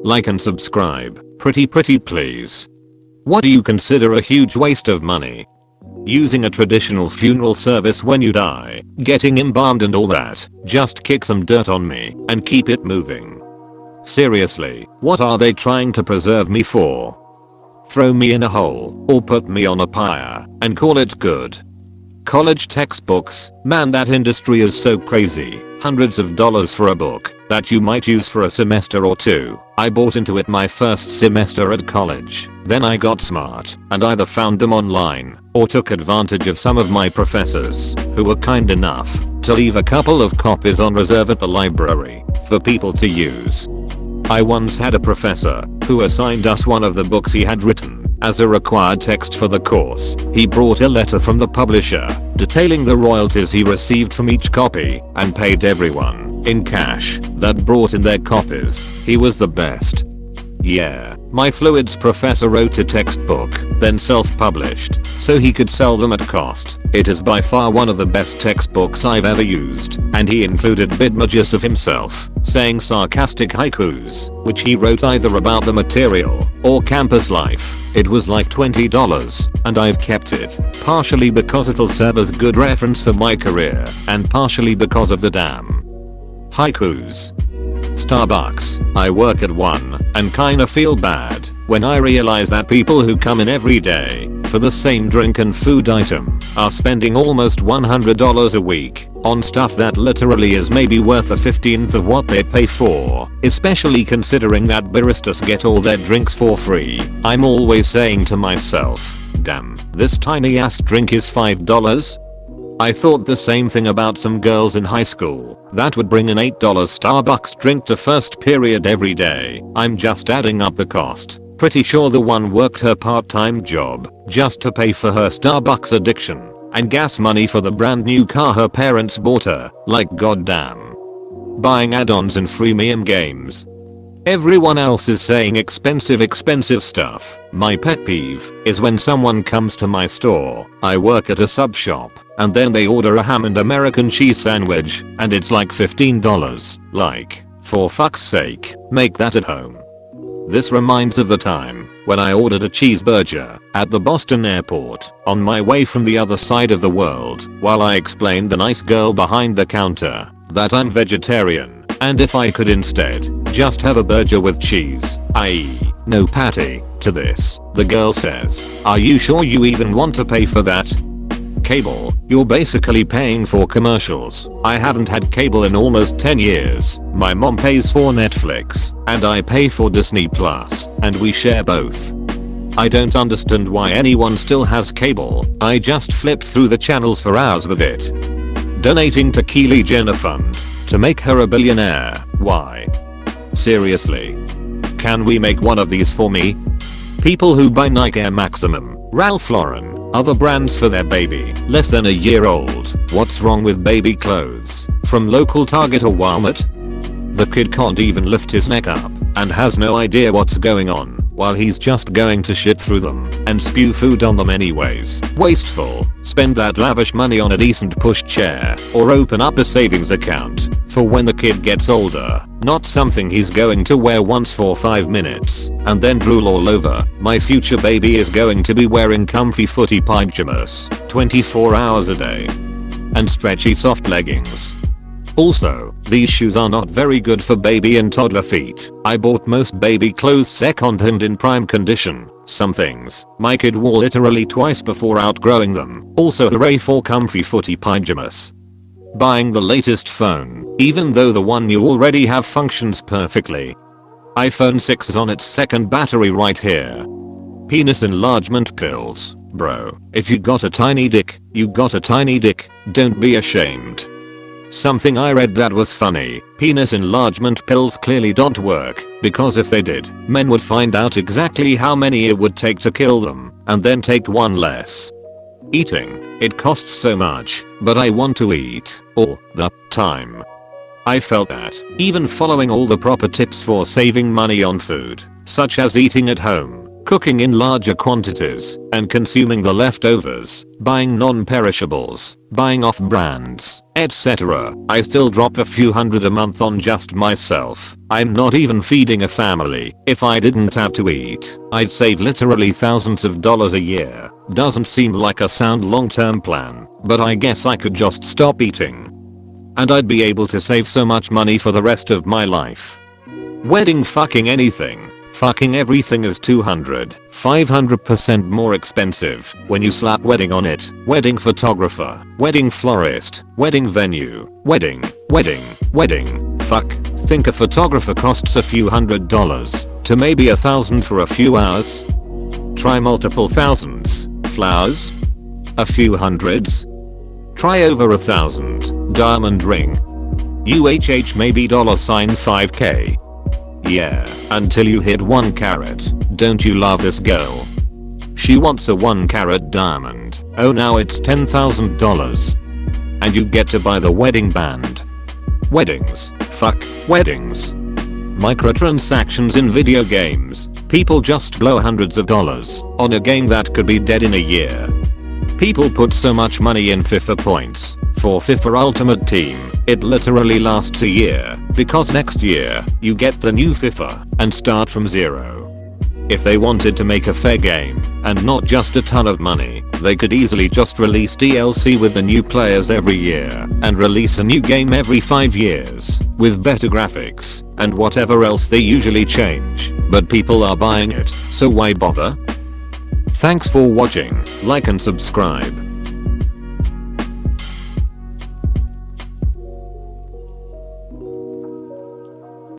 like and subscribe. Pretty please. What do you consider a huge waste of money? Using a traditional funeral service when you die, getting embalmed and all that. Just kick some dirt on me and keep it moving. Seriously, what are they trying to preserve me for? Throw me in a hole or put me on a pyre and call it good. College textbooks, man, that industry is so crazy. Hundreds of dollars for a book that you might use for a semester or two. I bought into it my first semester at college. Then I got smart and either found them online or took advantage of some of my professors who were kind enough to leave a couple of copies on reserve at the library for people to use. I once had a professor who assigned us one of the books he had written as a required text for the course. He brought a letter from the publisher detailing the royalties he received from each copy and paid everyone in cash that brought in their copies. He was the best. Yeah, my fluids professor wrote a textbook, then self-published, so he could sell them at cost. It is by far one of the best textbooks I've ever used, and he included bidmages of himself, saying sarcastic haikus, which he wrote either about the material or campus life. It was like $20, and I've kept it, partially because it'll serve as good reference for my career, and partially because of the damn haikus. Starbucks. I work at one and kinda feel bad when I realize that people who come in every day for the same drink and food item are spending almost $100 a week on stuff that literally is maybe worth a 15th of what they pay for, especially considering that baristas get all their drinks for free. I'm always saying to myself, damn, this tiny ass drink is $5? I thought the same thing about some girls in high school that would bring an $8 Starbucks drink to first period every day. I'm just adding up the cost. Pretty sure the one worked her part-time job just to pay for her Starbucks addiction and gas money for the brand new car her parents bought her. Like goddamn. Buying add-ons and freemium games. Everyone else is saying expensive stuff. My pet peeve is when someone comes to my store. I work at a sub shop and then they order a ham and American cheese sandwich and it's like $15. Like, for fuck's sake, make that at home. This reminds of the time when I ordered a cheeseburger at the Boston airport on my way from the other side of the world while I explained the nice girl behind the counter that I'm vegetarian and if I could instead just have a burger with cheese, i.e. no patty, to this. The girl says, "Are you sure you even want to pay for that?" Cable, you're basically paying for commercials. I haven't had cable in almost 10 years. My mom pays for Netflix and I pay for Disney Plus and we share both. I don't understand why anyone still has cable. I just flip through the channels for hours with it. Donating to Kylie Jenner fund to make her a billionaire. Why? Seriously. Can we make one of these for me? People who buy Nike Air Maximum, Ralph Lauren, other brands for their baby less than a year old. What's wrong with baby clothes? From local Target or Walmart? The kid can't even lift his neck up and has no idea what's going on while he's just going to shit through them and spew food on them anyways. Wasteful. Spend that lavish money on a decent push chair or open up a savings account for when the kid gets older, not something he's going to wear once for 5 minutes and then drool all over. My future baby is going to be wearing comfy footy pajamas 24 hours a day and stretchy soft leggings. Also, these shoes are not very good for baby and toddler feet. I bought most baby clothes second-hand in prime condition. Some things my kid wore literally twice before outgrowing them. Also hooray for comfy footy pajamas. Buying the latest phone, even though the one you already have functions perfectly. iPhone 6 is on its second battery right here. Penis enlargement pills. Bro, if you got a tiny dick, you got a tiny dick. Don't be ashamed. Something I read that was funny. Penis enlargement pills clearly don't work, because if they did, men would find out exactly how many it would take to kill them, and then take one less. Eating. It costs so much, but I want to eat all the time. I felt that, even following all the proper tips for saving money on food, such as eating at home, cooking in larger quantities, and consuming the leftovers, buying non-perishables, buying off brands, etc. I still drop a few hundred a month on just myself. I'm not even feeding a family. If I didn't have to eat, I'd save literally thousands of dollars a year. Doesn't seem like a sound long-term plan, but I guess I could just stop eating. And I'd be able to save so much money for the rest of my life. Wedding fucking anything. Fucking everything is 500% more expensive when you slap wedding on it. Wedding photographer, wedding florist, wedding venue, wedding. Fuck, think a photographer costs a few $100s to maybe $1,000 for a few hours? Try multiple thousands. Flowers? A few hundreds? Try over $1,000. Diamond ring? UHH maybe $5k. Yeah, until you hit 1 carat. Don't you love this girl? She wants a 1 carat diamond. Oh, now it's $10,000. And you get to buy the wedding band. Weddings. Fuck weddings. Microtransactions in video games. People just blow hundreds of dollars on a game that could be dead in a year. People put so much money in FIFA points for FIFA Ultimate Team, it literally lasts a year, because next year, you get the new FIFA and start from zero. If they wanted to make a fair game, and not just a ton of money, they could easily just release DLC with the new players every year, and release a new game every 5 years, with better graphics, and whatever else they usually change, but people are buying it, so why bother? Thanks for watching, like and subscribe.